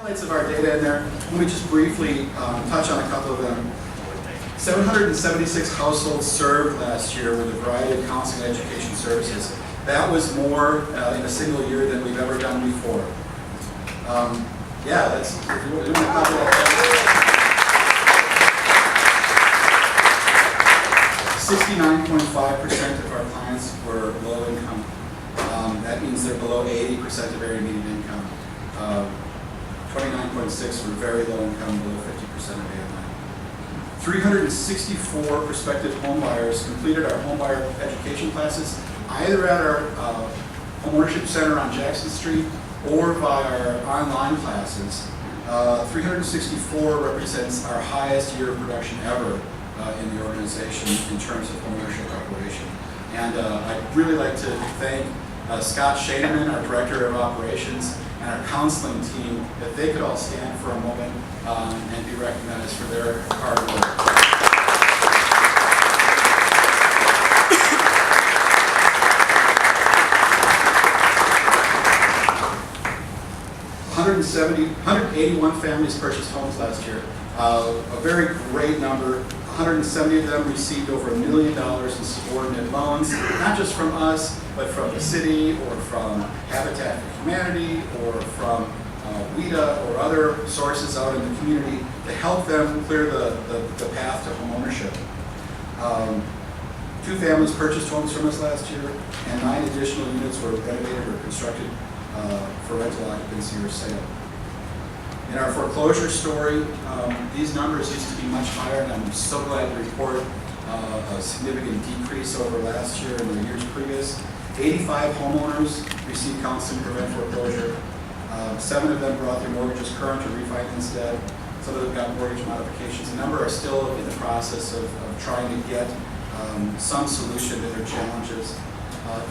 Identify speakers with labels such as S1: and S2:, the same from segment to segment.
S1: Highlights of our data in there. Let me just briefly touch on a couple of them. 776 households served last year with a variety of counseling and education services. That was more in a single year than we've ever done before. Yeah, that's, if you want to talk about that. 69.5% of our clients were low income. That means they're below 80% of area median income. 29.6 were very low income, below 50% of AMI. 364 prospective home buyers completed our home buyer education classes, either at our homeownership center on Jackson Street or via our online classes. 364 represents our highest year of production ever in the organization in terms of homeownership preparation. And I'd really like to thank Scott Shaneman, our Director of Operations, and our counseling team, if they could all stand for a moment and be recognized for their hard work. 181 families purchased homes last year. A very great number. 170 of them received over $1 million in subordinate loans, not just from us, but from the city or from Habitat for Humanity or from WIDA or other sources out in the community to help them clear the path to home ownership. 2 families purchased homes from us last year, and 9 additional units were renovated or constructed for rental occupancy or sale. In our foreclosure story, these numbers used to be much higher, and I'm so glad to report a significant decrease over last year and the years previous. 85 homeowners received counseling to prevent foreclosure. 7 of them brought their mortgages current or refinanced debt. Some of them got mortgage modifications. A number are still in the process of trying to get some solution to their challenges.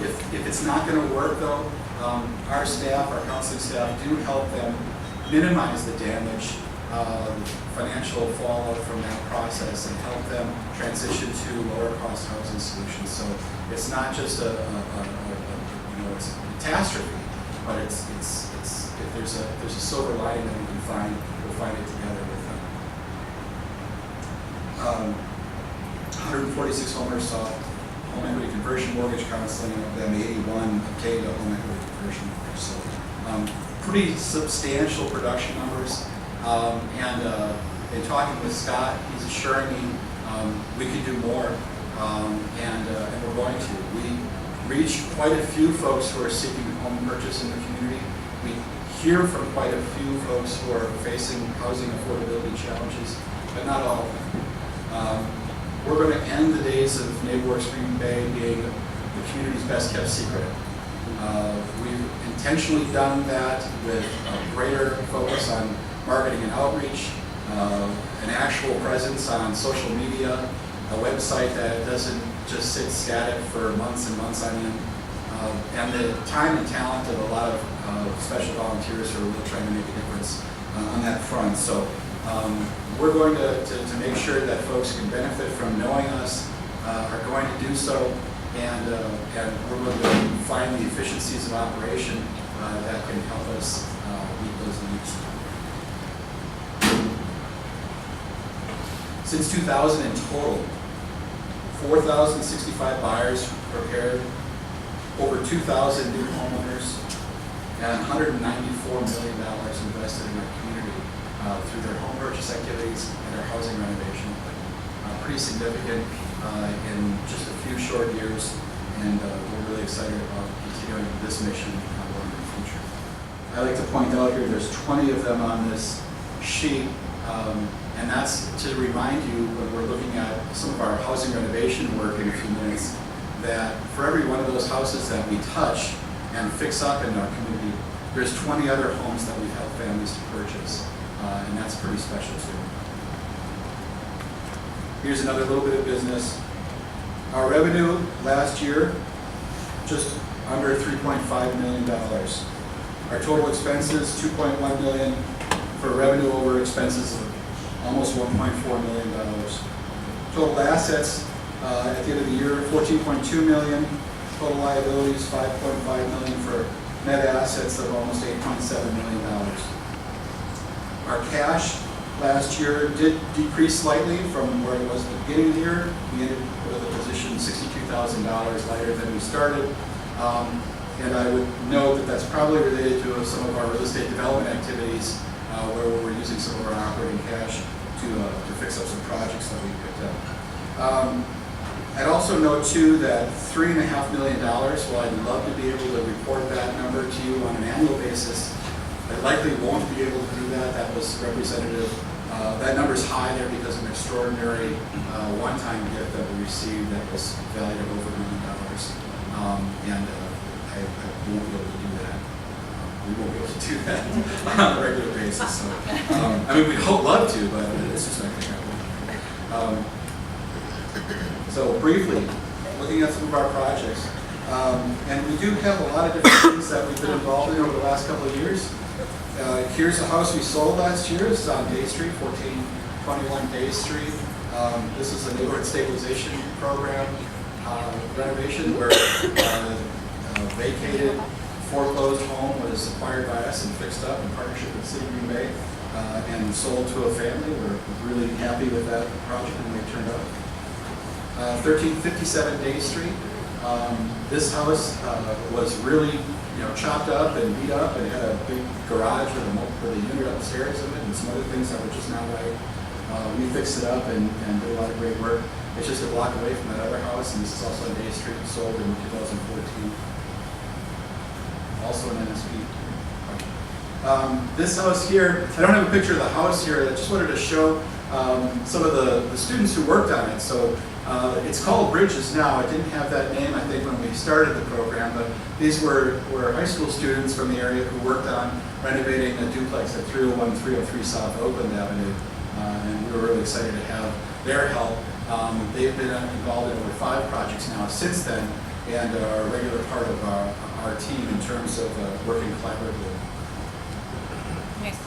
S1: If it's not going to work, though, our staff, our counseling staff, do help them minimize the damage, financial fallout from that process, and help them transition to lower cost housing solutions. So it's not just it's a catastrophe, but it's if there's a silver lining that we can find, we'll find it together with them. 146 homeowners saw home equity conversion mortgage counseling, and of them 81 obtained a home equity conversion mortgage. So pretty substantial production numbers. In talking with Scott, he's assuring me we can do more, and we're going to. We reach quite a few folks who are seeking home purchase in the community. We hear from quite a few folks who are facing housing affordability challenges, but not all of them. We're going to end the days of NeighborWorks Green Bay being the community's best kept secret. We've intentionally done that with a greater focus on marketing and outreach, an actual presence on social media, a website that doesn't just sit static for months and months on end, and the time and talent of a lot of special volunteers who are really trying to make a difference on that front. So we're going to make sure that folks can benefit from knowing us, are going to do so, and we're going to find the efficiencies of operation that can help us meet those needs. Since 2000 in total, 4,065 buyers prepared, over 2,000 new homeowners, and $194 million invested in our community through their home purchase activities and their housing renovation. Pretty significant in just a few short years, and we're really excited about continuing this mission going in the future. I like to point out here there's 20 of them on this sheet, and that's to remind you when we're looking at some of our housing renovation work in a few minutes, that for every one of those houses that we touch and fix up in our community, there's 20 other homes that we've helped families to purchase, and that's pretty special too. Here's another little bit of business. Our revenue last year, just under $3.5 million. Our total expenses, $2.1 million, for revenue over expenses of almost $1.4 million. Total assets at the end of the year, $14.2 million. Total liabilities, $5.5 million, for net assets of almost $8.7 million. Our cash last year did decrease slightly from where it was at the beginning of the year. We ended with a position $62,000 lighter than we started. And I would note that that's probably related to some of our real estate development activities where we're using some of our operating cash to fix up some projects that we picked up. I'd also note too that $3.5 million, while I'd love to be able to report that number to you on an annual basis, I likely won't be able to do that. That was representative. That number's high there because of an extraordinary one-time gift that we received that was valued at over $1 million. I won't be able to do that. We won't be able to do that on a regular basis. So, I mean, we'd love to, but it's just not going to happen. So briefly, looking at some of our projects, and we do have a lot of different things that we've been involved in over the last couple of years. Here's a house we sold last year. This is on Day Street, 1421 Day Street. This is a neighborhood stabilization program renovation where vacated, foreclosed home was acquired by us and fixed up in partnership with the City of Green Bay and sold to a family. We're really happy with that project and the way it turned out. 1357 Day Street. This house was really chopped up and beat up, and it had a big garage with a unit upstairs in it and some other things that were just not right. We fixed it up and did a lot of great work. It's just a block away from that other house, and this is also on Day Street, sold in 2014. Also an NSP. This house here, I don't have a picture of the house here. I just wanted to show some of the students who worked on it. So it's called Bridges now. It didn't have that name, I think, when we started the program, but these were high school students from the area who worked on renovating a duplex at 301 303 South Oakland Avenue, and we were really excited to have their help. They've been involved in over 5 projects now since then, and are a regular part of our team in terms of working collaboratively.
S2: Nice.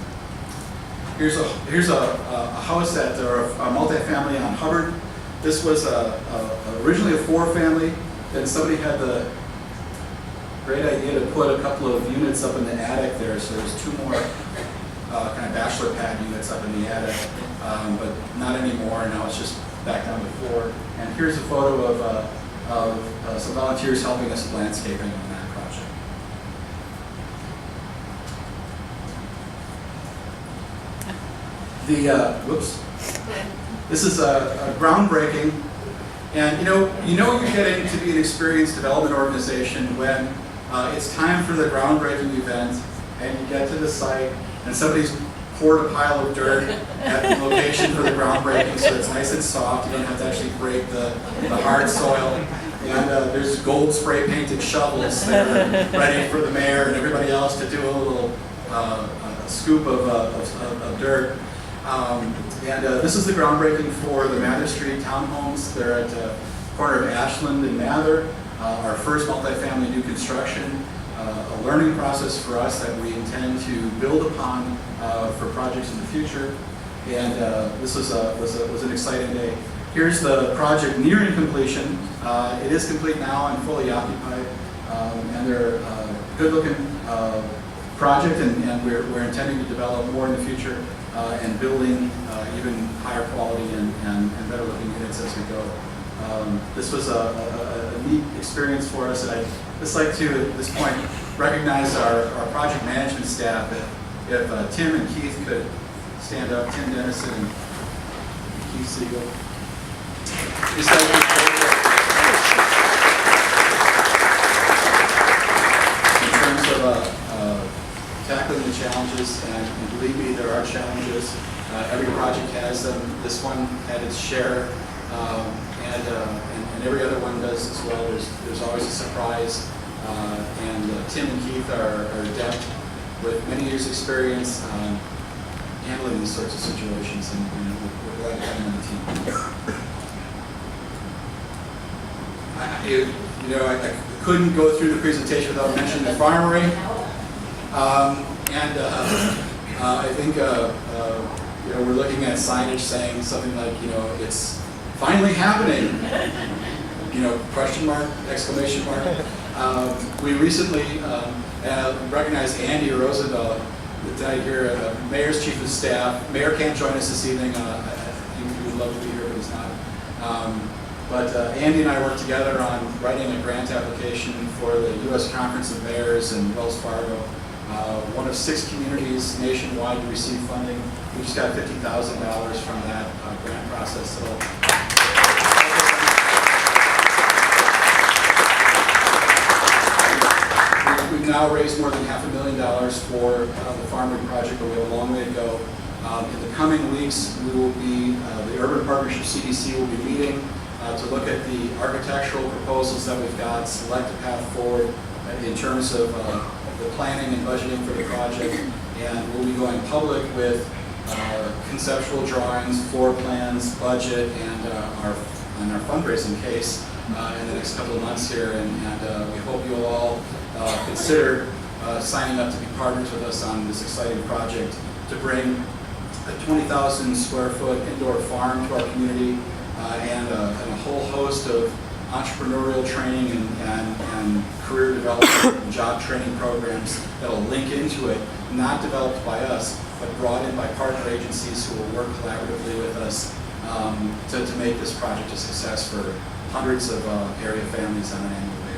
S1: Here's a house at a multifamily on Hubbard. This was originally a 4-family. Then somebody had the great idea to put a couple of units up in the attic there. So there's 2 more kind of bachelor pad units up in the attic, but not anymore. Now it's just back down to 4. And here's a photo of some volunteers helping us with landscaping on that project. Whoops. This is a groundbreaking, and you're getting to be an experienced development organization when it's time for the groundbreaking event, and you get to the site, and somebody's poured a pile of dirt at the location for the groundbreaking, so it's nice and soft. You don't have to actually break the hard soil. And there's gold spray painted shovels that are ready for the mayor and everybody else to do a little scoop of dirt. And this is the groundbreaking for the Mather Street townhomes. They're at the corner of Ashland and Mather. Our first multifamily new construction, a learning process for us that we intend to build upon for projects in the future. And this was an exciting day. Here's the project nearing completion. It is complete now and fully occupied. And they're a good-looking project, and we're intending to develop more in the future and building even higher quality and better looking units as we go. This was a neat experience for us. And I'd just like to, at this point, recognize our project management staff. If Tim and Keith could stand up, Tim Dennison and Keith Siegel. Just like in terms of tackling the challenges, and believe me, there are challenges. Every project has them. This one had its share, and every other one does as well. There's always a surprise, and Tim and Keith are adept with many years' experience handling these sorts of situations, and we're glad to have them on the team. I couldn't go through the presentation without mentioning the farmery, and I think we're looking at signage saying something like, it's finally happening, question mark, exclamation mark. We recently recognized Andy Roosevelt, tonight here, Mayor's Chief of Staff. Mayor can't join us this evening. He would love to be here, but he's not. But Andy and I worked together on writing a grant application for the U.S. Conference of Mayors and Wells Fargo, one of 6 communities nationwide to receive funding. We just got $50,000 from that grant process. So we've now raised more than $500,000 for the Farmwood project, but we have a long way to go. In the coming weeks, we will be, the Urban Partnership CDC will be meeting to look at the architectural proposals that we've got, select a path forward in terms of the planning and budgeting for the project, and we'll be going public with conceptual drawings, floor plans, budget, and our fundraising case in the next couple of months here, and we hope you'll all consider signing up to be partners with us on this exciting project to bring a 20,000 square foot indoor farm to our community and a whole host of entrepreneurial training and career development and job training programs that will link into it, not developed by us, but brought in by partner agencies who will work collaboratively with us to make this project a success for hundreds of area families on an annual basis.